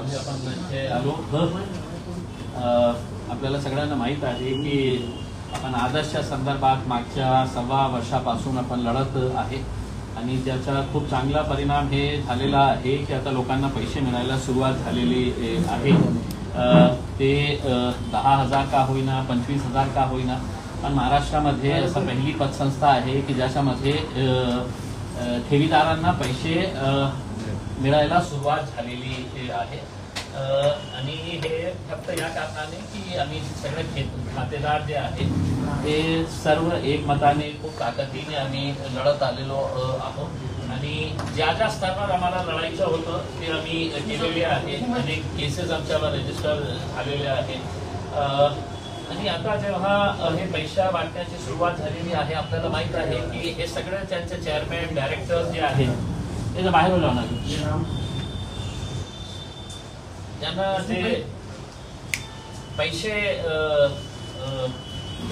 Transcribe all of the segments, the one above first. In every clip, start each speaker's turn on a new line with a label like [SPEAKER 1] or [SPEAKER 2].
[SPEAKER 1] आम्ही आपण इथे आलो. आपल्याला सगळ्यांना माहीत आहे की आपण आदर्शच्या संदर्भात मागच्या 1.25 वर्षापासून आपण लढत आहे आणि ज्याचा खूप चांगला परिणाम हे झालेला आहे की आता लोकांना पैसे मिळायला सुरुवात झालेली आहे. ते 10,000 का होईना 25,000 का होईना, पण महाराष्ट्रामध्ये असं पहिली पतसंस्था आहे की ज्याच्यामध्ये ठेवीदारांना पैसे मिळायला सुरुवात झालेली आहे. आणि हे फक्त या कारणाने की आम्ही सगळे खातेदार जे आहे ते सर्व एकमताने खूप ताकदीने आम्ही लढत आलेलो आहोत आणि ज्या ज्या स्तरावर आम्हाला लढायचं होतं ते आम्ही केलेले आहे. अनेक केसेस आमच्यावर रजिस्टर झालेले आहेत. आणि आता जेव्हा हे पैसा वाटण्याची सुरुवात झालेली आहे, आपल्याला माहित आहे की हे सगळे त्यांचे चेअरमॅन डायरेक्टर जे आहेत ते बाहेर लावणार त्यांना ते पैसे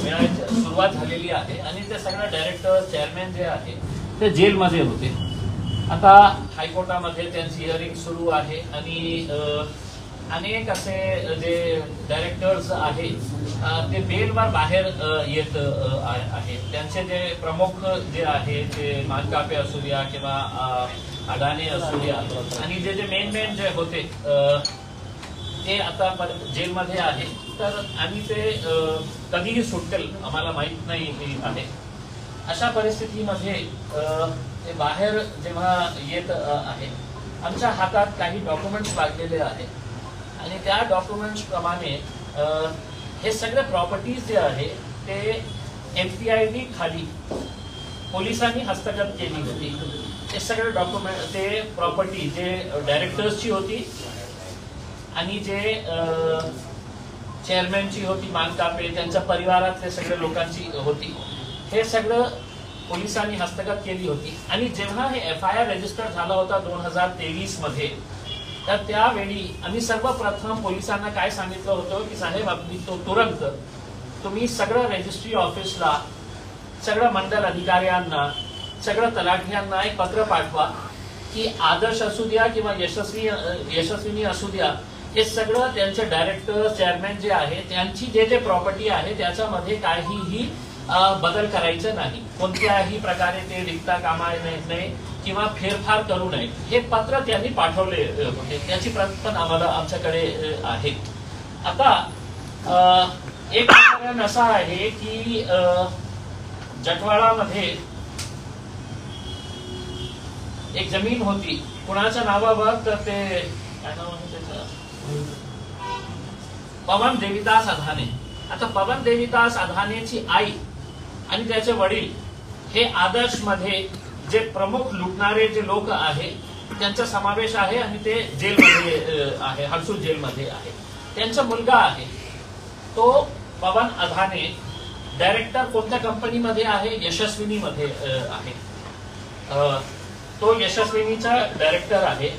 [SPEAKER 1] मिळायची सुरुवात झालेली आहे आणि ते सगळे डायरेक्टर चेअरमॅन जे आहे ते जेलमध्ये होते. आता हायकोर्टामध्ये त्यांची हिअरिंग सुरू आहे आणि अनेक असे जे डायरेक्टर्स आहेत ते बेलवर बाहेर येत आहेत. त्यांचे जे प्रमुख जे आहे ते मानकापे असू द्या किंवा अडाणे असू द्या आणि जे मेन जे होते ते आता जेलमध्ये आहे. तर आम्ही ते कधीही सुटतील आम्हाला माहित नाही आहे. अशा परिस्थितीमध्ये ते बाहेर जेव्हा येत आहे, आमच्या हातात काही डॉक्युमेंट्स लागलेले आहेत आणि त्या डॉक्युमेंट्स प्रमाणे हे सगळे प्रॉपर्टीज जे आहे ते MPID खाली पोलिसांनी हस्तगत केली होती. हे सगळे डॉक्युमेंट ते प्रॉपर्टी जे डायरेक्टर्सची होती आणि जे चेअरमॅनची होती मानकापे त्यांच्या परिवारातले सगळे लोकांची होती, हे सगळं पोलिसांनी हस्तगत केली होती. आणि जेव्हा हे FIR रजिस्टर झाला होता 2023 मध्ये, तर त्यावेळी आम्ही सर्वप्रथम पोलिसांना काय सांगितलं होतं की साहेब आपली तुरंत तुम्ही सगळं रजिस्ट्री ऑफिसला, सगळं मंडल अधिकाऱ्यांना, सगळं तलाठ्यांना एक पत्र पाठवा की आदर्श असू द्या किंवा यशस्विनी असू द्या, हे सगळं त्यांचे डायरेक्टर चेअरमॅन जे आहे त्यांची जे प्रॉपर्टी आहे त्याच्यामध्ये काहीही बदल करायचं नाही. कोणत्याही प्रकारे ते विकता कामा नये किंवा फेरफार करू नये. हे पत्र त्यांनी पाठवले होते, त्याची प्रत पण आम्हाला आमच्याकडे आहे. आता एक प्रकरण असा आहे की जटवाडामध्ये एक जमीन होती, कुणाच्या नावावर, तर ते काय नाव आहे त्याचं, पवन देविदास अधाने. आता पवन देविदास अधानेची आई आणि त्याचे वडील हे आदर्श मध्ये जे प्रमुख लुटणारे जे लोक आहे त्यांचा समावेश आहे आणि ते जेलमध्ये आहे, हडसूळ जेलमध्ये आहे. त्यांचा मुलगा आहे तो पवन अधाने, डायरेक्टर कोणत्या कंपनीमध्ये आहे, यशस्विनी मध्ये आहे. तो यशस्विनीचा डायरेक्टर आहे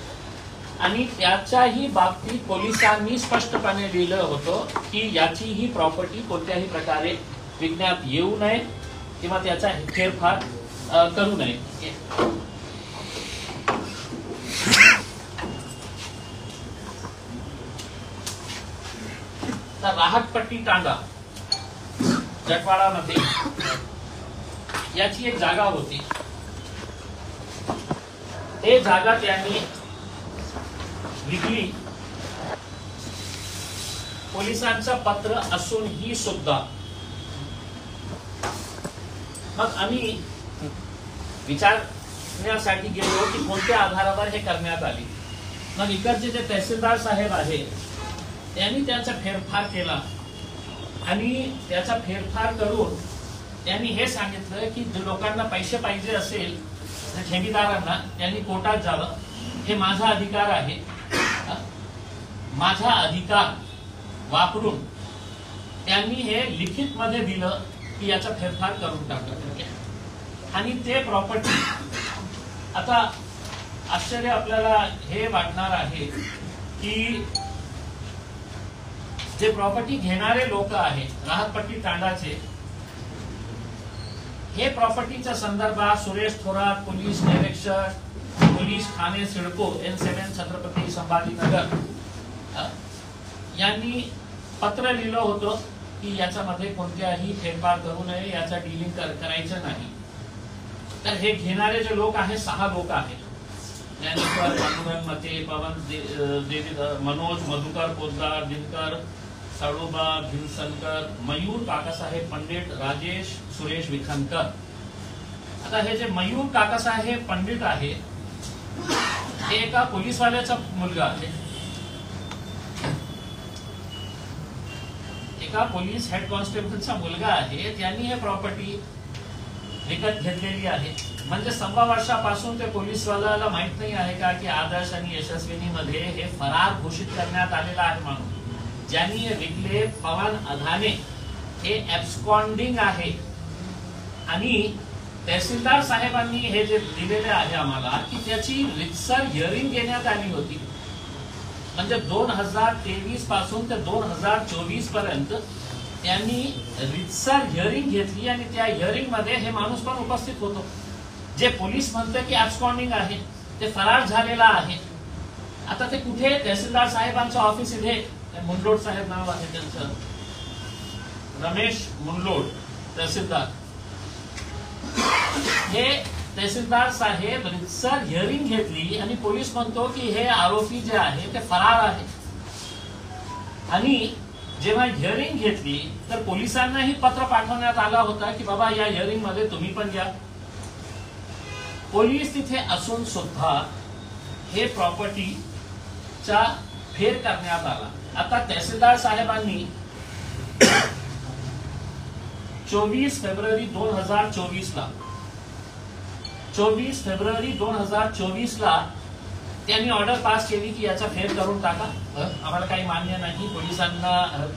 [SPEAKER 1] आणि त्याच्याही बाबतीत पोलिसांनी स्पष्टपणे लिहिलं होतं की याची ही प्रॉपर्टी कोणत्याही प्रकारे विकण्यात येऊ नये किंवा त्याचा फेरफार करू नये. तर राहतपट्टी तांडा जटवाडामध्ये याची एक जागा होती. हे जागा त्यांनी विकली. पोलिसांचं पत्र असूनही सुद्धा मग आम्ही विचारण्यासाठी गेलो की कोणत्या आधारावर हे करण्यात आले. मग इकडचे जे तहसीलदार साहेब आहेत त्यांनी त्याचा फेरफार केला आणि त्याचा फेरफार करून त्यांनी हे सांगितलं की लोकांना पैसे पाहिजे असेल ठेवीदारांना त्यांनी कोर्टात जावं, हे माझा अधिकार आहे. माझा अधिकार वापरून त्यांनी हे लिखित मध्ये दिलं की याचा फेरफार करून टाकलं आणि ते प्रॉपर्टी. आता आश्चर्य आपल्याला हे वाटणार आहे की जे प्रॉपर्टी घेणारे लोक आहेत राहतपट्टी तांडाचे, हे प्रॉपर्टीच्या संदर्भात सुरेश थोरात, पोलीस निरीक्षक, पोलीस ठाणे सिडको N7 छत्रपती संभाजीनगर यांनी पत्र लिहिलं होतं की याच्यामध्ये कोणत्याही फेरफार करू नये, याचा डीलिंग करायचं नाही. तर हे घेणारे जे लोक आहेत 6 लोक आहेत. ज्ञानेश्वर, पांडुरंग मते, पवन देवी, मनोज मधुकर पोद्दार, दिनकर साडोबा, भिलसनकर, मयूर काकासाहेब पंडित, राजेश सुरेश विखनकर. आता हे जे मयूर काकासाहेब पंडित आहे हे एका पोलीसवाल्याचा मुलगा आहे. एका पोलीस हेड कॉन्स्टेबलचा मुलगा आहे. त्यांनी हे प्रॉपर्टी विकत घेतलेली आहे. म्हणजे 1.25 वर्षापासून ते पोलीसवाल्याला माहित नाही आहे का की आदर्श आणि यशस्विनी मध्ये हे फरार घोषित करण्यात आलेला आहे म्हणून. ज्यांनी हे विकले पवन अधाने हे ऍब्स्कॉन्डिंग आहे. आणि तहसीलदार साहेबांनी हे जे दिलेले आहे आम्हाला की त्याची रितसर हिअरिंग घेण्यात आली होती. म्हणजे 2023 पासून ते 2024 पर्यंत त्यांनी रितसर हिअरिंग घेतली आणि त्या हिअरिंग मध्ये हे माणूस पण उपस्थित होतो. जे पोलीस म्हणते की ऍब्स्कॉन्डिंग आहे, ते फरार झालेला आहे. आता ते कुठे? तहसीलदार साहेबांचं ऑफिस इथे, मुंडलोड साहेब नाव आहे त्यांचं, रमेश मुंडलोड तहसीलदार. हे तहसीलदार साहेब रितसर हिअरिंग घेतली आणि पोलीस म्हणतो की हे आरोपी जे आहे ते फरार आहे. आणि जेव्हा हिअरिंग घेतली तर पोलिसांनाही पत्र पाठवण्यात आला होता की बाबा या हिअरिंग मध्ये तुम्ही पण या. पोलीस तिथे असून सुद्धा हे प्रॉपर्टीचा फेर करण्यात आला. आता तहसीलदार साहेबांनी 24 फेब्रुवारी 2024 ला 24 फेब्रुवारी 2024 ला त्यांनी ऑर्डर पास केली की याचा फेर करून टाका. आम्हाला काही मान्य नाही.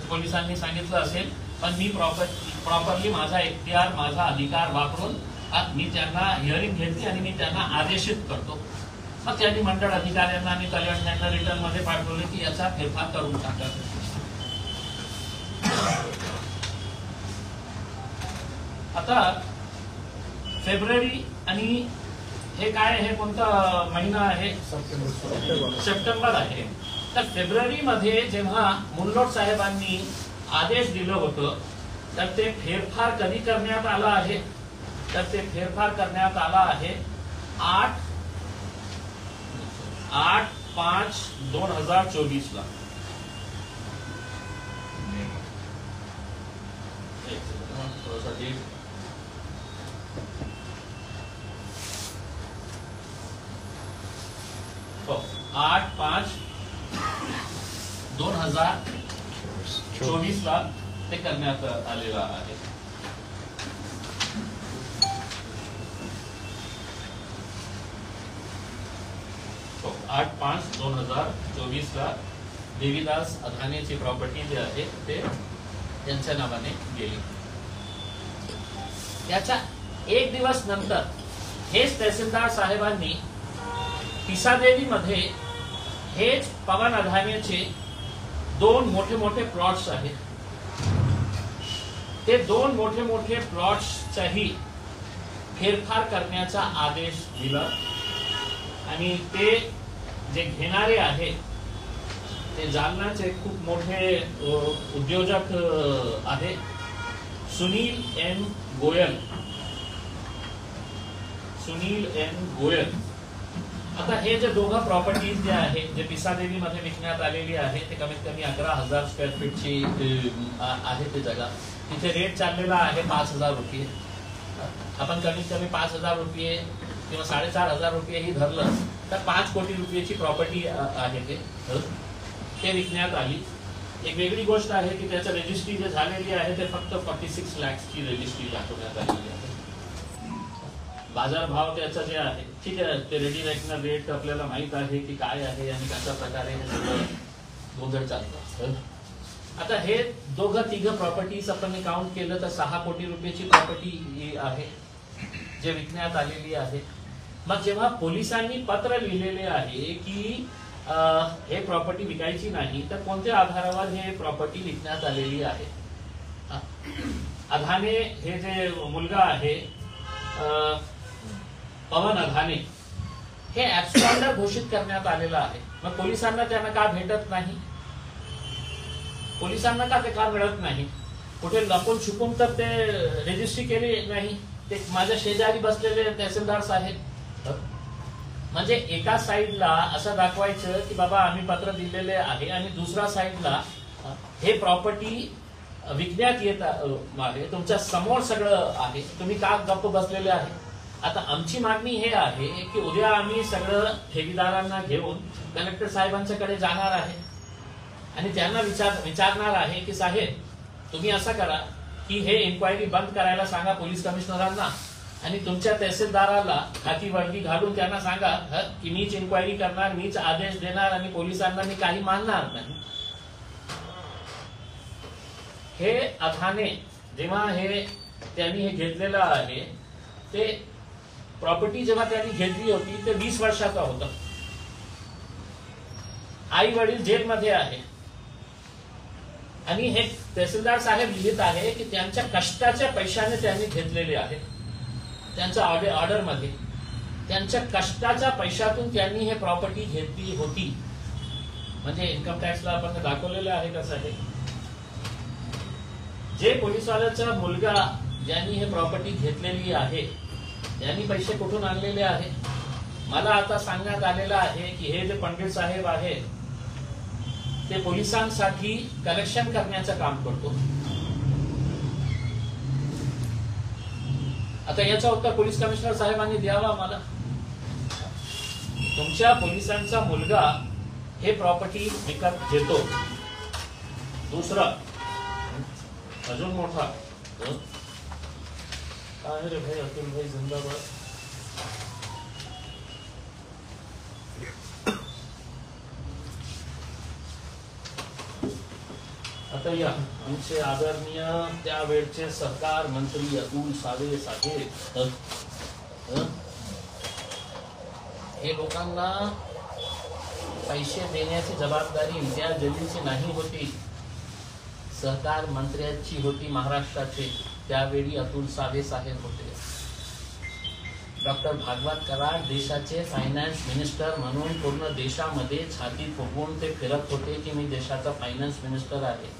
[SPEAKER 1] पोलिसांनी सांगितलं असेल पण मी प्रॉपरली माझा इख्तियार, माझा अधिकार वापरून मी त्यांना हिअरिंग घेतली आणि मी त्यांना आदेशित करतो. मग त्यांनी मंडळ अधिकाऱ्यांना आणि कलेक्टरांना रिटर्न मध्ये पाठवले की याचा फेरफार करून टाका. आता फेब्रुवारी आणि हे काय, हे कोणता महिना आहे? सप्टेंबर आहे. तर फेब्रुवारी मध्ये जेव्हा मुंडलोड साहेबांनी आदेश दिलं होतं तर ते फेरफार कधी करण्यात आला आहे? तर ते फेरफार करण्यात आला आहे 8/5/2024 ला. हो, 8/5/2024 ला ते करण्यात आलेला आहे. तो 8/5/2024 ला देवीदास अधानेची प्रॉपर्टी जी आहे ते त्यांच्या नावाने गेली. याच्या 1 दिवस नंतर हेच तहसीलदार साहेबांनी पिसादेवी मध्ये हेच पवन अधानेचे 2 मोठे मोठे प्लॉट्स आहेत. ते 2 मोठे मोठे प्लॉट्सचाही फेरफार करण्याचा आदेश दिला. आणि ते जे घेणारे आहे ते जालनाचे खूप मोठे उद्योजक आहे, सुनील एन गोयल. आता हे जे दोघं प्रॉपर्टीज जे आहे जे पिसादेवी मध्ये विकण्यात आलेली आहे ते कमीत कमी 11,000 स्क्वेअर फीटची आहे ती जागा. तिथे रेट चाललेला आहे 5,000 रुपये. आपण कमीत कमी 5,000 रुपये किंवा 4,500 रुपये ही धरलं तर 5 कोटी रुपयाची प्रॉपर्टी आहे. ते विकण्यात आली. एक वेगळी गोष्ट आहे की त्याचं रजिस्ट्री जे झालेली आहे ते फक्त 46 लाखची रजिस्ट्री दाखवण्यात आलेली आहे. बाजारभाव त्याचा जे आहे ठीक आहे, ते रेडी रेकनर रेट आपल्याला माहित आहे की काय आहे आणि कशा प्रकारे हे सगळं गोंधळ चालतं. आता हे दोघं तिघं प्रॉपर्टीज आपण काउंट केलं तर 6 कोटी रुपयाची प्रॉपर्टी आहे जे विकण्यात आलेली आहे. मग जेव्हा पोलिसांनी पत्र लिहिलेले आहे की हे प्रॉपर्टी विकायची नाही तर कोणत्या आधारावर हे प्रॉपर्टी विकण्यात आलेली आहे? अधाने हे जे मुलगा आहे पवन अधाने हे ऍब्स्कॉन्डर घोषित करण्यात आलेला आहे. मग पोलिसांना त्यांना का भेटत नाही? पोलिसांना का ते का मिळत नाही? कुठे लपून छुपून तर ते रजिस्ट्री केली नाही. ते माझ्या शेजारी बसलेले तहसीलदार साहेब, म्हणजे एका साईडला असं दाखवायचं की बाबा आम्ही पत्र दिलेले आहे आणि दुसऱ्या साईडला हे प्रॉपर्टी विकण्यात येत आहे, तुमच्या समोर सगळं आहे, तुम्ही का गप्प बसलेले आहे? आता आमची मागणी हे आहे की उद्या आम्ही सगळं ठेवीदारांना घेऊन कलेक्टर साहेबांच्याकडे जाणार आहे आणि त्यांना विचारणार आहे की साहेब तुम्ही असं करा की हे इन्क्वायरी बंद करायला सांगा पोलीस कमिशनरांना आणि तुमच्या तहसीलदाराला हाती वर्दी घालून त्यांना सांगा की मीच इन्क्वायरी करणार, मीच आदेश देणार आणि पोलिसांना मी काही मानणार नाही. हे अथाने जेव्हा त्यांनी हे घेतलेलं आहे, ते प्रॉपर्टी जेव्हा त्यांनी घेतली होती ते 20 वर्षाचा होता. आई वडील जेलमध्ये आहे आणि हे तहसीलदार साहेब लिहित आहे की त्यांच्या कष्टाच्या पैशाने त्यांनी घेतलेले आहे. त्यांच्या ऑर्डर मध्ये त्यांच्या कष्टाच्या पैशातून त्यांनी हे प्रॉपर्टी घेतली होती. म्हणजे इन्कम टॅक्सला आपण दाखवलेलं आहे कसं आहे. जे पोलीसवाल्याचा मुलगा ज्यांनी हे प्रॉपर्टी घेतलेली आहे त्यांनी पैसे कुठून आणलेले आहे? मला आता सांगण्यात आलेलं आहे की हे जे पंडित साहेब आहे ते पोलिसांसाठी कलेक्शन करण्याचं काम करतो. आता याचं उत्तर पोलीस कमिशनर साहेबांनी द्यावा मला. तुमच्या पोलिसांचा मुलगा हे प्रॉपर्टी विकत घेतो. दुसरा अजून मोठा काय रे भाई, अतुल भाई जिंदाबाद. आता या आमचे आदरणीय त्यावेळचे सरकार मंत्री अतुल सावे साहेब हे लोकांना पैसे देण्याची जबाबदारी त्या जलीची नाही होती, सहकार मंत्र्यांची होती महाराष्ट्राचे. त्यावेळी अतुल सावे साहेब होते. डॉक्टर भागवत कराड देशाचे फायनान्स मिनिस्टर म्हणून पूर्ण देशामध्ये छाती फुगवून ते फिरत होते की मी देशाचा फायनान्स मिनिस्टर आहे.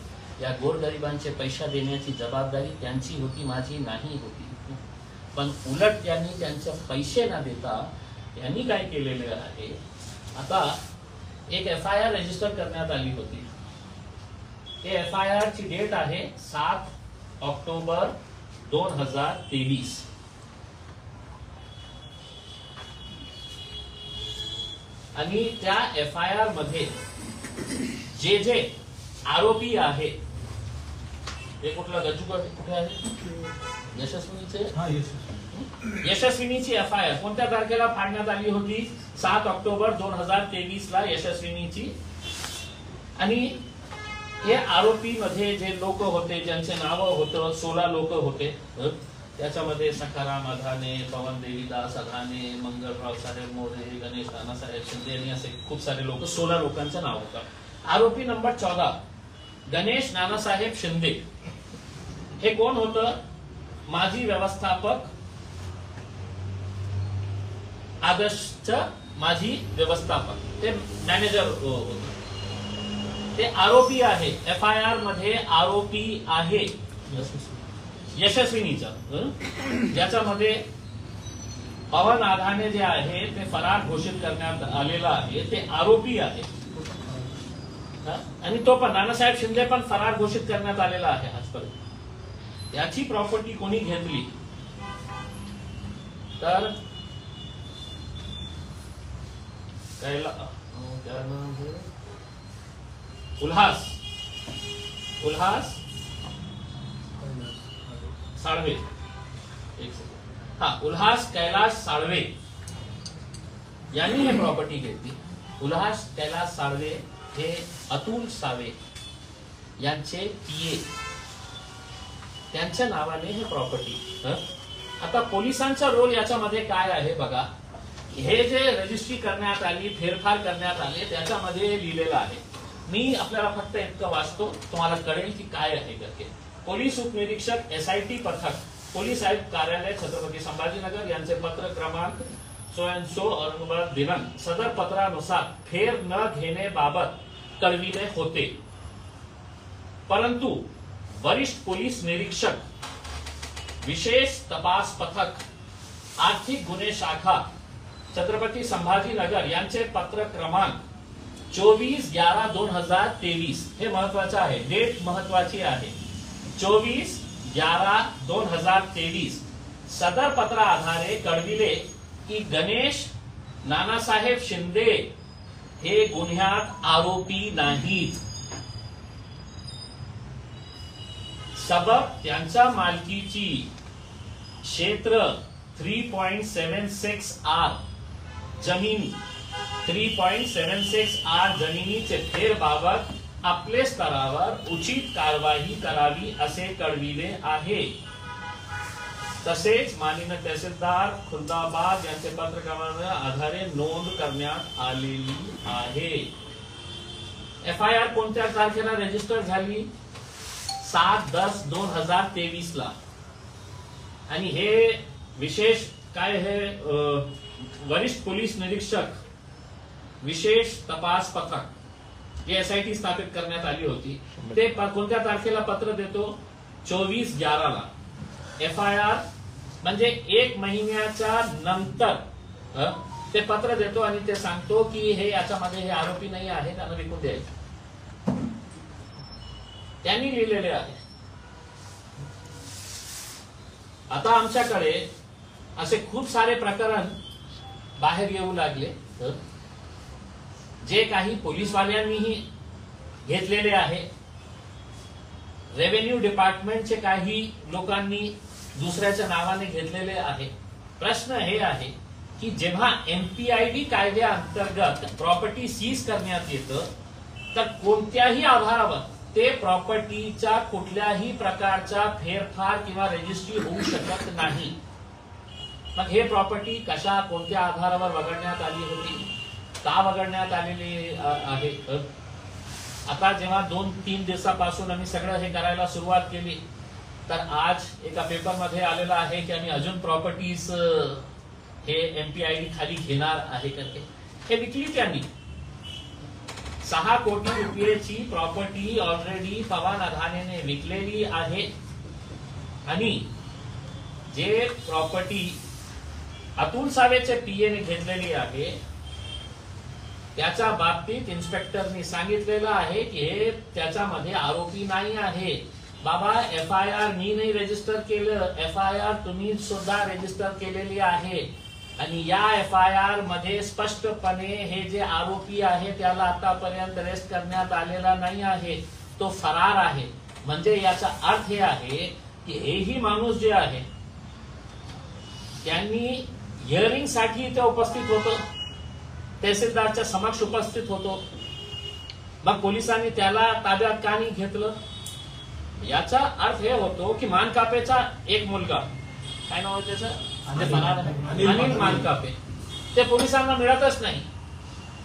[SPEAKER 1] या गोरगरिबांचे पैसा देण्याची जबाबदारी त्यांची होती, माझी नाही होती. पण उलट त्यांनी त्यांचे पैसे न देता यांनी काय केलेले आहे, आता एक FIR रजिस्टर करण्यात आली होती. ते FIR ची डेट आहे 7 ऑक्टोबर 2023. आणि त्या FIR मध्ये जे आरोपी आहे ते कुठला गजू कुठे आहे, यशस्विनीची FIR कोणत्या तारखेला फाडण्यात आली होती? 7 ऑक्टोबर 2023 ला यशस्विनीची. आणि हे आरोपी मध्ये जे लोक होते ज्यांचे नाव होतं 16 लोक होते. त्याच्यामध्ये सखाराम अधाने, पवन देवीदास अधाने, मंगलराव साहेब मोरे, गणेश नानासाहेब शिंदे आणि असे खूप सारे लोक, 16 लोकांचं नाव होतं. आरोपी नंबर 14 गणेश नानासाहेब शिंदे. हे कोण होतं? माजी व्यवस्थापक, आदर्शचं माजी व्यवस्थापक, ते मॅनेजर होते. ते आरोपी आहे, FIR मध्ये आरोपी आहे यशस्विनीचा. ज्याच्यामध्ये पवन आधाने जे आहे ते फरार घोषित करण्यात आलेला आहे, ते आरोपी आहे. आणि तो पण नानासाहेब शिंदे पण फरार घोषित करण्यात आलेला आहे आजपर्यंत. याची प्रॉपर्टी कोणी घेतली तर उल्हास साळवे. एक सेकंड. उल्हास कैलाश साळवे यांनी हे प्रॉपर्टी घेतली. उल्हास कैलाश साळवे हे अतुल सावे यांचे PA, त्यांच्या नावाने हे प्रॉपर्टी. आता पोलिसांचा रोल याच्यामध्ये काय आहे बघा. हे जे रजिस्ट्री करण्यात आली, फेरफार करण्यात आले, त्याच्यामध्ये लिहिलेलं आहे. मी आपल्याला फक्त इतकं वाचतो, तुम्हाला कळेल की काय आहे करके. पोलीस उपनिरीक्षक SIT पथक, पोलीस आयुक्त कार्यालय छत्रपती संभाजीनगर यांचे पत्र क्रमांक सो औरंगाबाद दिनांक सदर पत्रानुसार फेर न घेण्याबाबत कळविले होते. परंतु वरिष्ठ पोलीस निरीक्षक, विशेष तपास पथक, आर्थिक गुन्हे शाखा, छत्रपती संभाजीनगर यांचे पत्र क्रमांक 24/11/2023 हे महत्वाचं आहे, डेट महत्वाची आहे. 24/11/2023 सदर पत्र आधारे कळविले की गणेश नानासाहेब शिंदे हे गुन्ह्यात आरोपी नाहीत. सबब त्यांच्या मालकीची क्षेत्र 3.76 आर जमीन 3.76 आर जमिनीचे फेरबाबत आपले स्तरावर उचित कारवाई करावी असे कळविले आहे. तसेच माननीय तहसीलदार खुलदाबाद यांचे पत्र क्रमांकाच्या आधारे नोंद करण्यात आलेली आहे. FIR कोणत्या तारखेला रजिस्टर झाली? 7/10/2023 ला. आणि हे विशेष काय हे वरिष्ठ पोलीस निरीक्षक, विशेष तपास पथक जे SIT स्थापित करण्यात आली होती, ते कोणत्या तारखेला पत्र देतो? 24/11 ला. FIR म्हणजे 1 महिन्याच्या नंतर ते पत्र देतो आणि ते सांगतो की हे याच्यामध्ये हे आरोपी नाही आहे, त्यांना विकून द्यायचे. त्यांनी लिहिलेले आहे. आता आमच्याकडे असे खूप सारे प्रकरण बाहेर येऊ लागले जे काही पोलीसवाल्यांनीही घेतलेले आहे, रेव्हेन्यू डिपार्टमेंटचे काही लोकांनी दुसऱ्याच्या नावाने घेतलेले आहे. प्रश्न हे आहे की जेव्हा MPID कायद्याअंतर्गत प्रॉपर्टी सीज करण्यात येतं तर कोणत्याही आधारावर ते प्रॉपर्टीच्या कुठल्याही प्रकारचा फेरफार किंवा रजिस्ट्री होऊ शकत नाही. मग हे प्रॉपर्टी कशा कोणत्या आधारावर वगळण्यात आली होती, का वगळण्यात आलेली आहे? आता जेव्हा 2-3 दिवसापासून आम्ही सगळं हे करायला सुरुवात केली तर आज एका पेपरमध्ये आलेलं आहे की आम्ही अजून प्रॉपर्टीज हे MPID खाली घेणार आहे करते. हे विकली त्यांनी. 6 कोटी रुपयाची प्रॉपर्टी ऑलरेडी पवन अदानीने विकलेली आहे. आणि जे प्रॉपर्टी अतुल सावेचे PA ने घेतलेली आहे त्याच्या बाबतीत इन्स्पेक्टरनी सांगितलेलं आहे की हे त्याच्यामध्ये आरोपी नाही आहे. बाबा FIR मी नाही रजिस्टर केलं, FIR तुम्ही सुद्धा रजिस्टर केलेली आहे. आणि या FIR मध्ये स्पष्टपणे हे जे आरोपी आहे त्याला आतापर्यंत अरेस्ट करण्यात आलेला नाही आहे, तो फरार आहे. म्हणजे याचा अर्थ हे आहे की हेही माणूस जे आहे त्यांनी हिअरिंग साठी इथे उपस्थित होतो, तहसीलदारच्या समक्ष उपस्थित होतो. मग पोलिसांनी त्याला ताब्यात का नाही घेतलं? याचा अर्थ हे होतो की मानकापेचा एक मुलगा, काय नाव आहे त्याचं, अनिल मानकापे, ते पोलिसांना मिळतच नाही.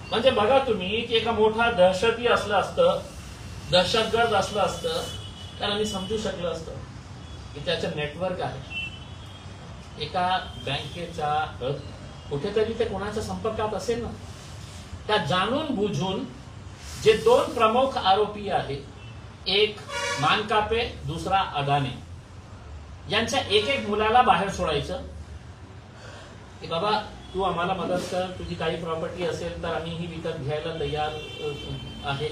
[SPEAKER 1] म्हणजे बघा तुम्ही की एका मोठा दहशती असलं असतं, दहशतगर्द असलं असतं तर आम्ही समजू शकलं असतं की त्याचं नेटवर्क आहे. एका बँकेचा कुठेतरी ते कोणाच्या संपर्कात असेल ना. त्या जाणून बुजून जे 2 प्रमुख आरोपी आहेत, एक मानकापे, दुसरा अदानी, यांच्या एक मुलाला बाहेर सोडायचं की बाबा तू आम्हाला मदत कर, तुझी काही प्रॉपर्टी असेल तर आम्ही ही विकत घ्यायला तयार आहे.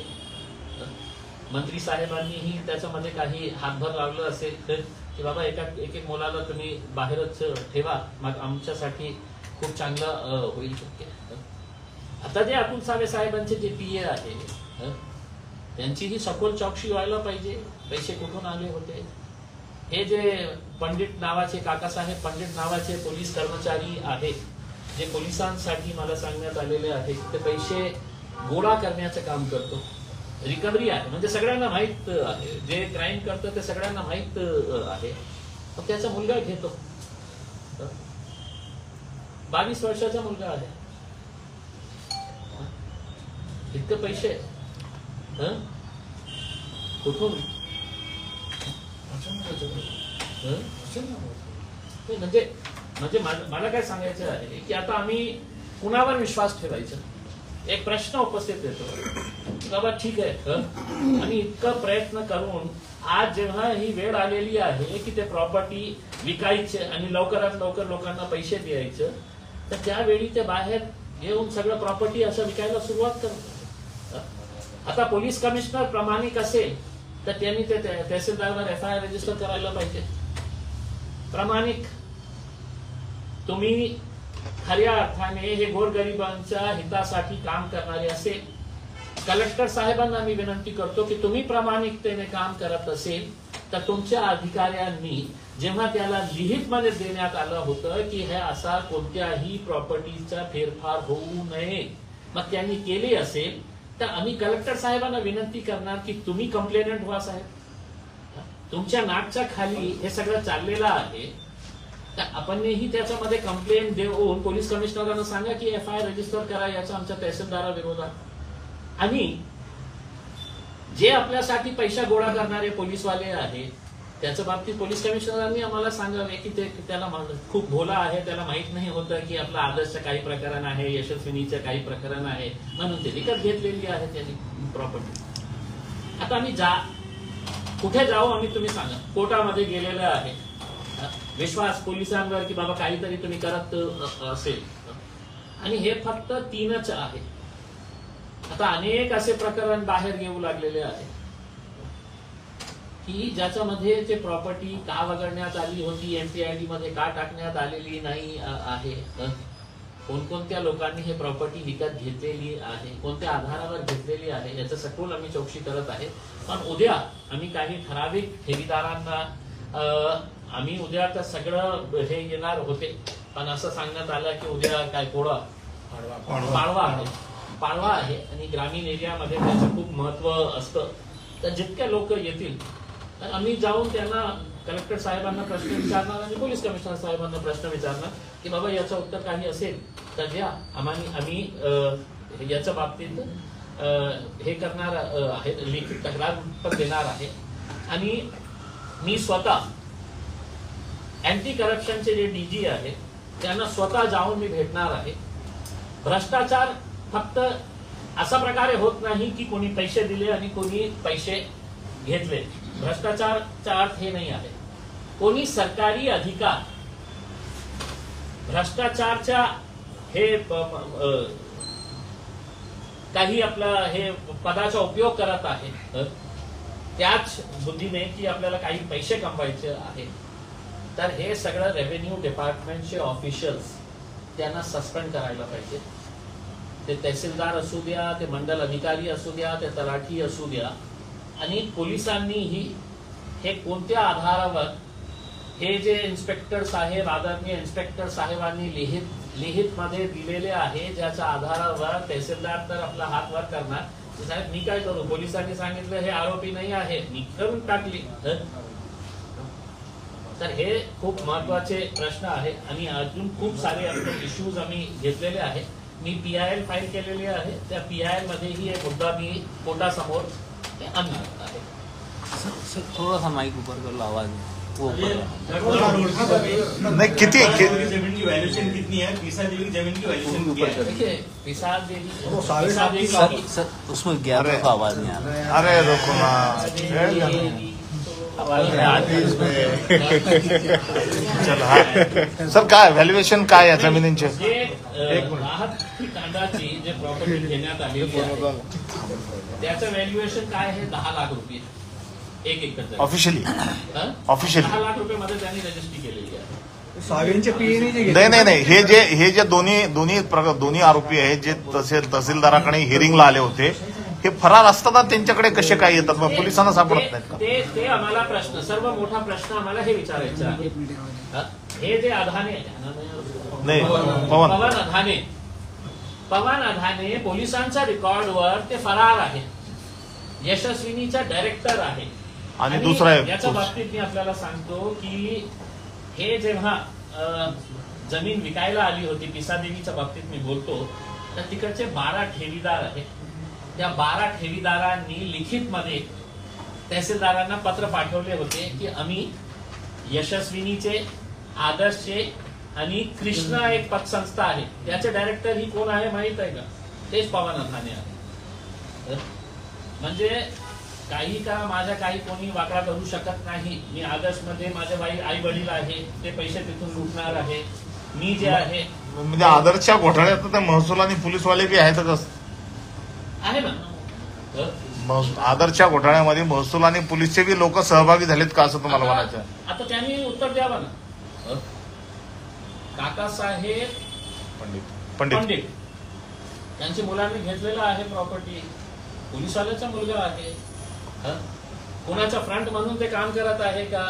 [SPEAKER 1] मंत्री साहेबांनीही त्याच्यामध्ये काही हातभार लावलं असेल तर की बाबा एक मुलाला तुम्ही बाहेरच ठेवा, मग आमच्यासाठी खूप चांगलं होईल शक्य. आता जे अतुल सावे साहेबांचे जे PA आहे त्यांची ही सखोल चौकशी व्हायला पाहिजे. पैसे कुठून आले होते? हे जे पंडित नावाचे, काकासाहेब पंडित नावाचे पोलीस कर्मचारी आहेत जे पोलिसांसाठी मला सांगण्यात आलेले आहे ते पैसे गोळा करण्याचं काम करतो. रिकव्हरी आहे म्हणजे सगळ्यांना माहित आहे, जे क्राईम करतं ते सगळ्यांना माहित आहे. मग त्याचा मुलगा घेतो, 22 वर्षाचा मुलगा आहे. इतके पैसे कुठून? म्हणजे मला काय सांगायचं आहे की आता आम्ही कुणावर विश्वास ठेवायचा? एक प्रश्न उपस्थित येतो, बाबा ठीक आहे, आणि इतकं प्रयत्न करून आज जेव्हा ही वेळ आलेली आहे की ते प्रॉपर्टी विकायचे आणि लवकरात लवकर लोकांना पैसे द्यायचे, तर त्यावेळी ते बाहेर घेऊन सगळं प्रॉपर्टी असं विकायला सुरुवात करतात. आता पोलीस कमिशनर प्रामाणिक असेल तर त्यांनी ते तहसीलदारवर FIR रजिस्टर करायला पाहिजे. प्रामाणिक तुम्ही खऱ्या अर्थाने हे गोरगरिबांच्या हितासाठी काम करणारे असेल, कलेक्टर साहेबांना मी विनंती करतो की तुम्ही प्रामाणिकतेने काम करत असेल तर तुमच्या अधिकाऱ्यांनी जेव्हा त्याला लिहित मध्ये देण्यात आलं होतं की हे असा कोणत्याही प्रॉपर्टीचा फेरफार होऊ नये, मग त्यांनी केली असेल तर आम्ही कलेक्टर साहेबांना विनंती करणार की तुम्ही कंप्लेनंट व्हा साहेब. तुमच्या नाकच्या खाली हे सगळं चाललेलं आहे, तर आपणही त्याच्यामध्ये कंप्लेंट देऊन पोलीस कमिशनरांना सांगा की FIR रजिस्टर करा याचा आमच्या तहसीलदाराविरोधात. आणि जे आपल्यासाठी पैसा गोळा करणारे पोलीसवाले आहेत त्याच्या बाबतीत पोलीस कमिशनरांनी आम्हाला सांगावे की ते त्याला खूप भोला आहे, त्याला माहित नाही होतं की आपला आदर्शचं काही प्रकरण आहे, यशस्विनीचं काही प्रकरण आहे, म्हणून ते विकत घेतलेली आहे त्यांनी प्रॉपर्टी. आता आम्ही कुठे जाऊ आम्ही, तुम्ही सांगा. कोर्टामध्ये गेलेलं आहे, विश्वास पोलिसांवर की बाबा काहीतरी तुम्ही करत असेल, आणि हे फक्त 3च आहे. आता अनेक असे प्रकरण बाहेर येऊ लागलेले आहे की ज्याच्यामध्ये ते प्रॉपर्टी का वगळण्यात आली होती, MPID मध्ये का टाकण्यात आलेली नाही आहे, कोणकोणत्या लोकांनी हे प्रॉपर्टी विकत घेतलेली आहे, कोणत्या आधारावर घेतलेली आहे, याचं सखोल आम्ही चौकशी करत आहे. पण उद्या आम्ही काही ठराविक ठेवीदारांना आम्ही उद्या तर सगळं हे येणार होते, पण असं सांगण्यात आलं की उद्या काय पाडवा आहे आणि ग्रामीण एरियामध्ये त्याचं खूप महत्व असतं. तर जितके लोक येतील तर आम्ही जाऊन त्यांना कलेक्टर साहेबांना प्रश्न विचारणार आणि पोलीस कमिशनर साहेबांना प्रश्न विचारणार की बाबा याचं उत्तर काही असेल तर द्या. आम्ही याच्या बाबतीत हे करणार आहे, लिखित तक्रार पण देणार आहे. आणि मी स्वतः अँटी करप्शनचे जे DG आहे त्यांना स्वतः जाऊन मी भेटणार आहे. भ्रष्टाचार फक्त अशा प्रकारे होत नाही की कोणी पैसे दिले आणि कोणी पैसे घेतले. भ्रष्टाचारचा अर्थ हे नाही आहे. कोणी सरकारी अधिकार भ्रष्टाचारच्या हे काही आपला हे पदाचा उपयोग करत आहे त्याच बुद्धीने की आपल्याला काही पैसे कमवायचे आहे, तर हे सगळं रेव्हेन्यू डिपार्टमेंटचे ऑफिशियल्स त्यांना सस्पेंड करायला पाहिजे. ते तहसीलदार असू द्या, ते मंडल अधिकारी असू द्या, ते तलाठी असू द्या. आणि पोलिसांनीही हे कोणत्या आधारावर हे जे इन्स्पेक्टर साहेब, आदरणीय इन्स्पेक्टर साहेबांनी लिहित मध्ये दिलेले आहे, ज्याच्या आधारावर तहसीलदार तर आपला हात वर करणार, साहेब मी काय करू, पोलिसांनी सांगितलं हे आरोपी नाही आहे, मी करून टाकली. तर हे खूप महत्वाचे प्रश्न आहे आणि अजून खूप सारे इश्यूज आम्ही घेतलेले आहे. मी PIL फाईल केलेली आहे, त्या PIL मध्येही एक मुद्दा मी कोर्टासमोर आणणार आहे.
[SPEAKER 2] थोड़ा सा माइक ऊपर कर लो, आवाज
[SPEAKER 3] नहीं कितनी
[SPEAKER 4] जमीन की वैल्यूएशन कितनी है? पीसा देवी की जमीन की वैल्यूएशन क्या है?
[SPEAKER 1] देखिए पिसा देवी
[SPEAKER 2] सर उसमें गैप रखो, आवाज नहीं आ रहा.
[SPEAKER 3] अरे रुको ना चल. सर काय व्हॅल्युएशन काय आहे जमिनींचे?
[SPEAKER 1] कांडाची जे प्रॉपर्टी घेण्यात आलेली आहे त्याचं व्हॅल्युएशन काय आहे? 10 लाख रुपये 1 एकर.
[SPEAKER 3] ऑफिशियली
[SPEAKER 1] 10 लाख रुपये मध्ये त्यांनी रजिस्ट्री केलेली आहे.
[SPEAKER 3] नाही हे जे दोन्ही आरोपी आहेत जे तहसीलदाराकडे हिअरिंगला आले होते, हे फरार असताना त्यांच्याकडे कसे काय येतात, मग पोलिसांना सापडत नाहीत का?
[SPEAKER 1] ते आम्हाला प्रश्न, सर्व मोठा प्रश्न आम्हाला हे विचारायचं आहे. हे जे अधाने
[SPEAKER 3] नाही
[SPEAKER 1] पवन अधाने पोलिसांच्या रेकॉर्डवर ते फरार आहे, यशस्विनीचा डायरेक्टर आहे.
[SPEAKER 3] आणि दुसरा
[SPEAKER 1] याच्या बाबतीत मी आपल्याला सांगतो की हे जेव्हा जमीन विकायला आली होती, पिसादेवीच्या बाबतीत मी बोलतो, तर तिकडचे 12 ठेवीदार आहेत. त्या 12 ठेवीदारांनी लिखित मध्ये तहसीलदारांना पत्र पाठवले होते की आम्ही यशस्विनीचे, आदर्शचे आणि कृष्णा एक पतसंस्था आहे त्याचे डायरेक्टर ही कोण आहे माहित आहे का? तेच पवन अधाने आहे. म्हणजे काही का माझ्या काही कोणी वाकडा करू शकत नाही. मी आदर्शमध्ये माझे आई वडील आहे, ते पैसे तिथून लुटणार आहे. मी जे आहे
[SPEAKER 3] म्हणजे आदर्शच्या घोटाळ्यात तर महसूल आणि पोलीसवाले बी आहेतच
[SPEAKER 1] आहे ना.
[SPEAKER 3] आदर्शच्या घोटाळ्यामध्ये महसूल आणि पोलीसचे बी लोक सहभागी झालेत का असं तुम्हाला म्हणायचं?
[SPEAKER 1] आता त्यांनी उत्तर द्यावं ना. काकासाहेब पंडित त्यांच्या मुलांनी घेतलेला आहे प्रॉपर्टी, पोलिसवाल्याचा मुलगा आहे. कोणाच्या फ्रंट म्हणून ते काम करत आहे का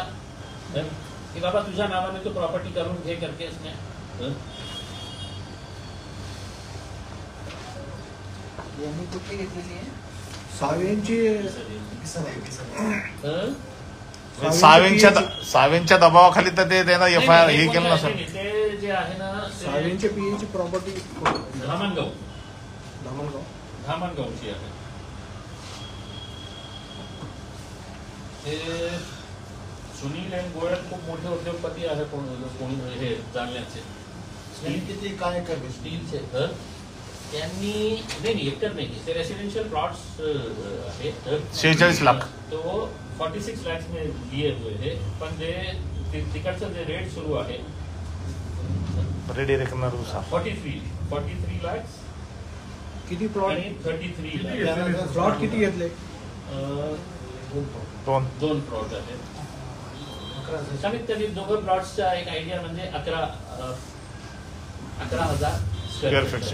[SPEAKER 1] की बाबा तुझ्या नावाने तू प्रॉपर्टी करून घे करतेस नाही.
[SPEAKER 5] यांनी कुठली घेतलेली आहे?
[SPEAKER 3] सावेंच्या दबावाखाली तर ते त्यांना FIR हे केलं नसेल.
[SPEAKER 1] ते जे आहे ना
[SPEAKER 5] सावेंच्या पीएची प्रॉपर्टी
[SPEAKER 1] धामणगावची आहे. ते सुनील आणि गोयल खूप मोठे उद्योगपती आहे. कोणी हे जाणण्याचे
[SPEAKER 5] किती काय करते
[SPEAKER 1] स्टीलचे त्यांनी नाही एकर नाही, ते रेसिडेंशियल प्लॉट्स आहेत.
[SPEAKER 3] 46 लाख
[SPEAKER 1] तो 46 lakhs में दिए हुए है. पण ते तिकडचं जे रेट सुरू आहे
[SPEAKER 3] रेडी रेकनर
[SPEAKER 1] 43 lakhs
[SPEAKER 5] किती प्लॉट
[SPEAKER 1] आणि 33 lakhs.
[SPEAKER 5] प्लॉट किती घेतले?
[SPEAKER 1] दोन प्लॉट आहेत. कमीत कमी दोघं प्लॉट्सचा एक आयडिया म्हणजे 11,000
[SPEAKER 3] स्क्वेअर फीट.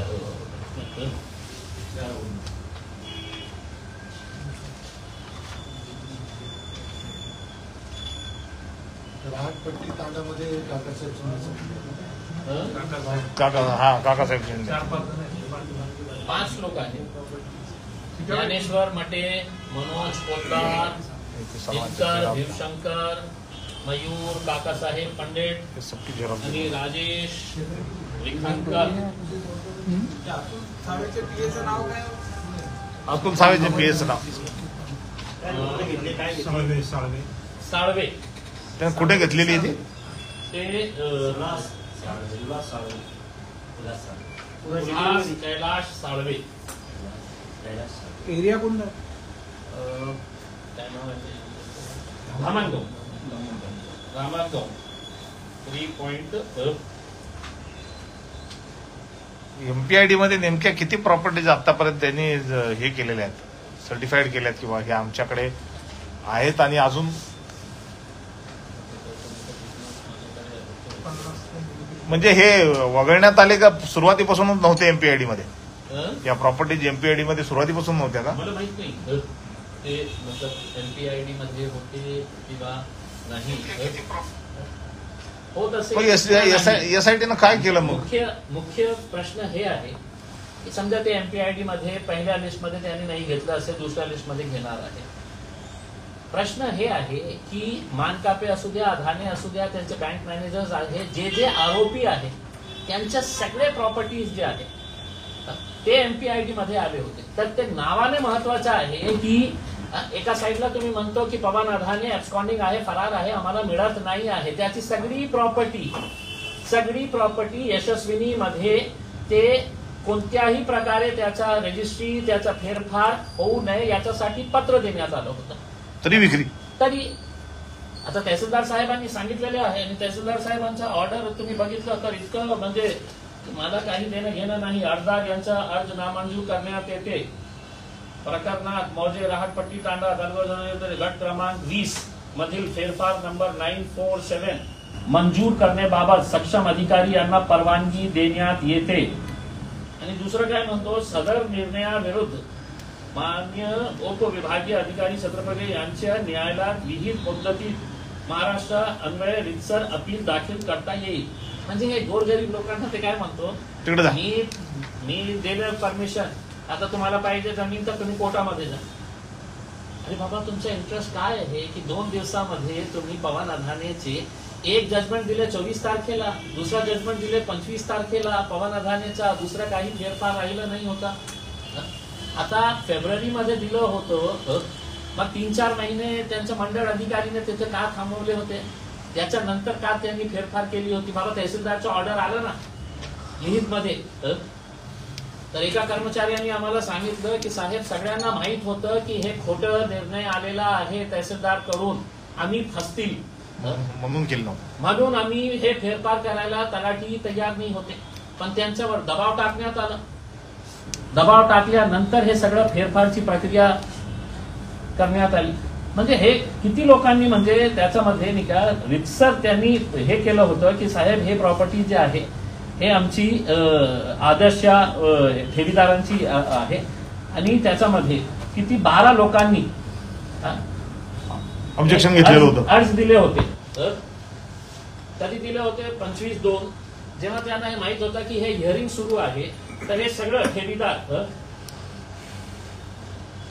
[SPEAKER 5] राहटपट्टी तांडामध्ये
[SPEAKER 3] काकासाहेब शिंदे
[SPEAKER 1] 5 लोक आहेत. ज्ञानेश्वर मटे, मनोज पोतदार, दिनकर, भीमशंकर, मयूर, काकासाहेब पंडित आणि राजेश लिखाणकर.
[SPEAKER 3] अतुल सावेचे PS नाव
[SPEAKER 1] साळवे.
[SPEAKER 3] त्यानं कुठे घेतलेली आहे
[SPEAKER 1] ते कैलाश साळवे.
[SPEAKER 5] एरिया कोणता?
[SPEAKER 1] धामणगाव 3..
[SPEAKER 3] MPID मध्ये नेमक्या किती प्रॉपर्टीज आतापर्यंत त्यांनी हे केलेल्या आहेत, सर्टिफाईड केल्यात किंवा हे आमच्याकडे आहेत आणि अजून म्हणजे हे वगळण्यात आले का सुरुवातीपासूनच नव्हते MPID मध्ये? या प्रॉपर्टीज MPID मध्ये सुरुवातीपासून नव्हत्या का?
[SPEAKER 1] मला माहित नाही ते मतलब MPID मध्ये होते किंवा नाही होत असेल.
[SPEAKER 3] SIT न काय केलं मग?
[SPEAKER 1] मुख्य प्रश्न हे आहे की समजा ते MPID मध्ये पहिल्या लिस्टमध्ये त्यांनी नाही घेतलं असेल, दुसऱ्या लिस्टमध्ये घेणार आहे. प्रश्न हे आहे की मानकापे असू द्या, अधाने असू द्या, त्यांचे बँक मॅनेजर्स आहे, जे आरोपी आहेत त्यांच्या सगळे प्रॉपर्टीज जे आहेत ते MPID मध्ये आले होते. तर ते नावाने महत्वाचं आहे की एका साईडला तुम्ही म्हणतो की पवन अधाने ऍब्स्कॉन्डिंग आहे, फरार आहे, आम्हाला मिळत नाही आहे. त्याची सगळी प्रॉपर्टी यशस्विनी मध्ये ते कोणत्याही प्रकारे त्याचा रजिस्ट्री, त्याचा फेरफार होऊ नये याच्यासाठी पत्र देण्यात आलं होतं. तरी आता तहसीलदार साहेबांनी सांगितलेले आहे आणि तहसीलदार साहेबांचा ऑर्डर तुम्ही बघितलं तर इतकं म्हणजे मला काही देणं घेणं नाही. अर्जदार यांचा अर्ज नामंजूर करण्यात येते. प्रकरणात मौजे राहटपट्टी तांडा गट क्रमांक 20 मधील फेरफार नंबर 947 मंजूर करण्याबाबत सक्षम अधिकारी यांना परवानगी देण्यात येते. आणि दुसरं काय म्हणतो, सदर निर्णयाविरुद्ध मान्य उपविभागीय अधिकारी छत्रपती यांच्या न्यायालयात विहित मुदतीत महाराष्ट्र अन्वये रितसर अपील दाखल करता येईल. म्हणजे हे गोरगरीब लोकांना ते काय म्हणतो, मी दिलं परमिशन, आता तुम्हाला पाहिजे जमीन तर तुम्ही कोर्टामध्ये जा. अरे बाबा, तुमचा इंटरेस्ट काय आहे की 2 दिवसामध्ये तुम्ही पवन अधानेचे एक जजमेंट दिले 24 तारखेला, दुसरा जजमेंट दिले 25 तारखेला पवन अधानेचा, दुसरा काही फेरफार राहिला नाही होता. आता फेब्रुवारीमध्ये दिलं होतं, मग 3-4 महिने त्यांच्या मंडळ अधिकारीने तिथे का थांबवले होते, त्याच्यानंतर का त्यांनी फेरफार केली होती? बाबा तहसीलदारचं ऑर्डर आलं ना लिहित मध्ये, तर एका कर्मचाऱ्यांनी आम्हाला सांगितलं की साहेब सगळ्यांना माहित होतं की हे खोटं निर्णय आलेला आहे तहसीलदार कडून, आम्ही फसतील
[SPEAKER 3] म्हणून केलं नव्हतं.
[SPEAKER 1] म्हणून आम्ही हे फेरफार करायला तलाठी तयार नाही होते. पण त्यांच्यावर दबाव टाकण्यात आला. दबाव टाकल्यानंतर हे सगळं फेरफारची प्रक्रिया करण्यात आली. म्हणजे हे किती लोकांनी म्हणजे त्याच्यामध्ये नाही का रितसर त्यांनी हे केलं होतं की साहेब हे प्रॉपर्टी जे आहे हे आमची आदर्श ठेवीदारांची आहे. आणि त्याच्यामध्ये किती 12 लोकांनी
[SPEAKER 3] ऑब्जेक्शन घेतलेलं होतं.
[SPEAKER 1] अर्ज दिले होते. कधी दिले होते? 25/2. जेव्हा त्यांना हे माहित होतं की हे हिअरिंग सुरू आहे तर हे सगळं ठेवीदार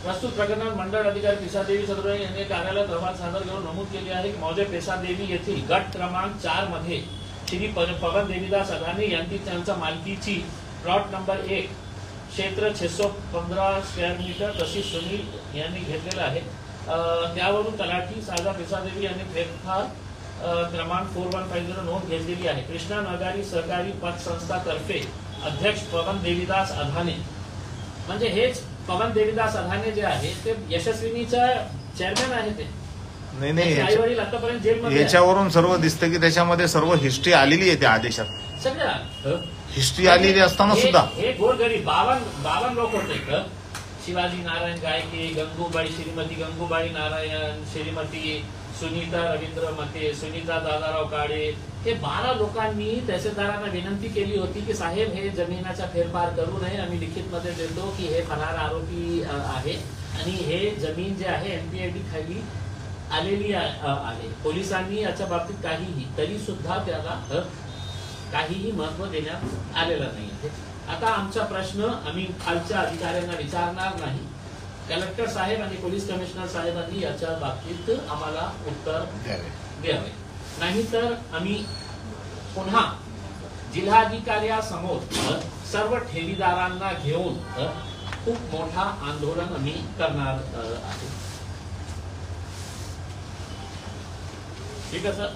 [SPEAKER 1] प्रस्तुत प्रकरणात मंडळ अधिकारी पेशादेवी सदर यांनी कार्यालयात अहवाल सादर करून नमूद केले आहे की मौजे पेशादेवी येथील गट क्रमांक 4 मध्ये श्री पवन देवीदास अदानी यांची त्यांच्या मालकीची प्लॉट नंबर 1 क्षेत्र 615 स्क्वेअर मीटर तशी सुनील यांनी घेतलेलं आहे. त्यावरून तलाठी साजा पेशादेवी यांनी फेरफार क्रमांक 4150 नोंद घेतलेली आहे. कृष्णा नगारी सहकारी पतसंस्था तर्फे अध्यक्ष पवन देवीदास अधाने. म्हणजे हेच पवन देवीदास अधाने जे आहे ते यशस्विनीचा चेअरमॅन आहे. ते
[SPEAKER 3] नाही
[SPEAKER 1] आई वडील आतापर्यंत जेलमध्ये
[SPEAKER 3] याच्यावरून सर्व दिसतं की त्याच्यामध्ये सर्व हिस्ट्री आलेली आहे त्या आदेशात.
[SPEAKER 1] सगळ्या
[SPEAKER 3] हिस्ट्री आलेली असताना सुद्धा
[SPEAKER 1] हे गोरगरीब 52 लोक होते. शिवाजी नारायण गायके, गंगूबाई, श्रीमती गंगूबाई नारायण, श्रीमती सुनीता रवींद्र मते, सुनीता दादाराव काळे, हे 12 लोकांनी तहसीलदारांना विनंती केली होती की साहेब हे जमिनाचा फेरफार करू नये, आम्ही लिखित मध्ये देतो की हे फरार आरोपी आहे आणि हे जमीन जे आहे एनपीआयडी खाली आलेली आहे. पोलिसांनी याच्या बाबतीत काहीही तरी सुद्धा त्याला काहीही महत्व देण्यात आलेलं नाही आहे. आता आमचा प्रश्न आम्ही खालच्या अधिकाऱ्यांना विचारणार नाही. कलेक्टर साहेब आणि पोलीस कमिशनर साहेबांनी याच्या बाबतीत आम्हाला उत्तर द्यावे, नाहीतर आम्ही पुन्हा जिल्हाधिकाऱ्यासमोर सर्व ठेवीदारांना घेऊन खूप मोठा आंदोलन आम्ही करणार आहे. ठीक आहे सर.